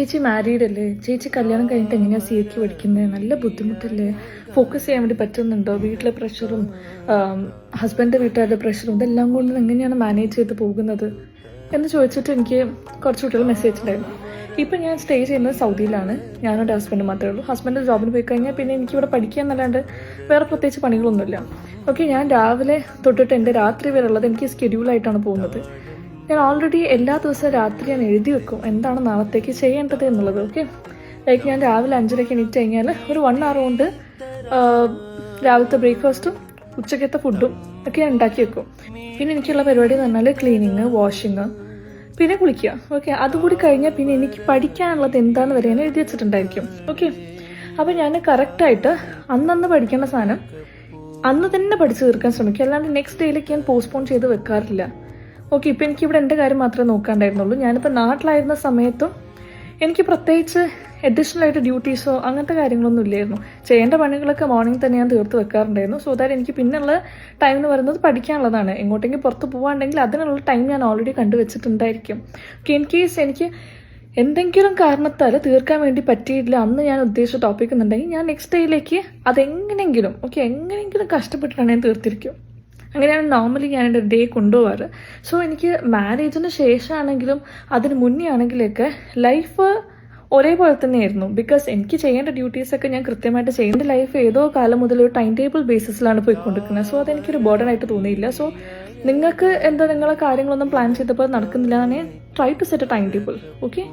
ചേച്ചി മാരീഡ് അല്ലേ? ചേച്ചി കല്യാണം കഴിഞ്ഞിട്ട് എങ്ങനെയാ സിഎക്ക് പഠിക്കുന്നത്? നല്ല ബുദ്ധിമുട്ടല്ലേ? ഫോക്കസ് ചെയ്യാൻ വേണ്ടി പറ്റുന്നുണ്ടോ? വീട്ടിലെ പ്രഷറും ഹസ്ബൻഡ് വീട്ടുകാരുടെ പ്രഷറും ഇതെല്ലാം കൊണ്ട് എങ്ങനെയാണ് മാനേജ് ചെയ്ത് പോകുന്നത് എന്ന് ചോദിച്ചിട്ട് എനിക്ക് കുറച്ച് കുട്ടികൾ മെസ്സേജ് ഉണ്ടായിരുന്നു. ഇപ്പം ഞാൻ സ്റ്റേ ചെയ്യുന്നത് സൗദിയിലാണ്. ഞാനും എൻ്റെ ഹസ്ബൻഡ് മാത്രമേ ഉള്ളൂ. ഹസ്ബൻഡ് ജോബിന് പോയി കഴിഞ്ഞാൽ പിന്നെ എനിക്കിവിടെ പഠിക്കുക എന്നല്ലാണ്ട് വേറെ പ്രത്യേകിച്ച് പണികളൊന്നുമില്ല. ഓക്കെ, ഞാൻ രാവിലെ തൊട്ടിട്ട് എൻ്റെ രാത്രി വരെ ഉള്ളത് എനിക്ക് സ്കെഡ്യൂളായിട്ടാണ് പോകുന്നത്. ഞാൻ ഓൾറെഡി എല്ലാ ദിവസവും രാത്രി ഞാൻ എഴുതി വെക്കും എന്താണ് നാളത്തേക്ക് ചെയ്യേണ്ടത് എന്നുള്ളത്. ഓക്കെ, ലൈക്ക് ഞാൻ രാവിലെ 5:30 എണീറ്റ് കഴിഞ്ഞാൽ ഒരു 1 hour കൊണ്ട് രാവിലത്തെ ബ്രേക്ക്ഫാസ്റ്റും ഉച്ചക്കത്തെ ഫുഡും ഒക്കെ ഞാൻ ഉണ്ടാക്കി വെക്കും. പിന്നെ എനിക്കുള്ള പരിപാടി എന്ന് പറഞ്ഞാൽ ക്ലീനിങ്, വാഷിങ്, പിന്നെ കുളിക്കുക. ഓക്കെ, അതുകൂടി കഴിഞ്ഞാൽ പിന്നെ എനിക്ക് പഠിക്കാനുള്ളത് എന്താണെന്ന് വരെ ഞാൻ എഴുതി വെച്ചിട്ടുണ്ടായിരിക്കും. ഓക്കെ, അപ്പോൾ ഞാൻ കറക്റ്റായിട്ട് അന്നന്ന് പഠിക്കേണ്ട സാധനം അന്ന് തന്നെ പഠിച്ചു തീർക്കാൻ ശ്രമിക്കും. അല്ലാണ്ട് നെക്സ്റ്റ് ഡേയിലേക്ക് ഞാൻ പോസ്റ്റ്പോൺ ചെയ്ത് വെക്കാറില്ല. ഓക്കെ, ഇപ്പം എനിക്കിവിടെ എൻ്റെ കാര്യം മാത്രമേ നോക്കാണ്ടായിരുന്നുള്ളൂ. ഞാനിപ്പോൾ നാട്ടിലായിരുന്ന സമയത്തും എനിക്ക് പ്രത്യേകിച്ച് അഡീഷണൽ ആയിട്ട് ഡ്യൂട്ടീസോ അങ്ങനത്തെ കാര്യങ്ങളൊന്നും ഇല്ലായിരുന്നു. ചെയ്യേണ്ട പണികളൊക്കെ മോർണിംഗ് തന്നെ ഞാൻ തീർത്ത് വെക്കാറുണ്ടായിരുന്നു. സോ ദാറ്റ് എനിക്ക് പിന്നെയുള്ള ടൈം എന്ന് പറയുന്നത് പഠിക്കാനുള്ളതാണ്. എങ്ങോട്ടെങ്കിലും പുറത്ത് പോകാണ്ടെങ്കിൽ അതിനുള്ള ടൈം ഞാൻ ഓൾറെഡി കണ്ടുവച്ചിട്ടുണ്ടായിരിക്കും. ഓക്കെ, ഇൻ കേസ് എനിക്ക് എന്തെങ്കിലും കാരണത്താൽ തീർക്കാൻ വേണ്ടി പറ്റിയിട്ടില്ല അന്ന് ഞാൻ ഉദ്ദേശിച്ച ടോപ്പിക് എന്നുണ്ടെങ്കിൽ ഞാൻ നെക്സ്റ്റ് ഡേയിലേക്ക് അതെങ്ങനെങ്കിലും എങ്ങനെയെങ്കിലും കഷ്ടപ്പെട്ടിട്ടാണ് ഞാൻ തീർത്തിരിക്കും. അങ്ങനെയാണ് നോർമലി ഞാൻ എൻ്റെ ഡേ കൊണ്ടുപോകാറ്. സോ എനിക്ക് മാരേജിന് ശേഷമാണെങ്കിലും അതിന് മുന്നേ ആണെങ്കിലൊക്കെ ലൈഫ് ഒരേപോലെ തന്നെയായിരുന്നു. ബിക്കോസ് എനിക്ക് ചെയ്യേണ്ട ഡ്യൂട്ടീസൊക്കെ ഞാൻ കൃത്യമായിട്ട് ചെയ്യേണ്ട ലൈഫ് ഏതോ കാലം മുതൽ ഒരു ടൈം ടേബിൾ ബേസിസിലാണ് പോയിക്കൊണ്ടിരിക്കുന്നത്. സോ അതെനിക്കൊരു ബോർഡൻ ആയിട്ട് തോന്നിയില്ല. സോ നിങ്ങൾക്ക് എന്താ നിങ്ങളെ കാര്യങ്ങളൊന്നും പ്ലാൻ ചെയ്തപ്പോൾ നടക്കുന്നില്ല, ഞാൻ try to set a time table. Okay.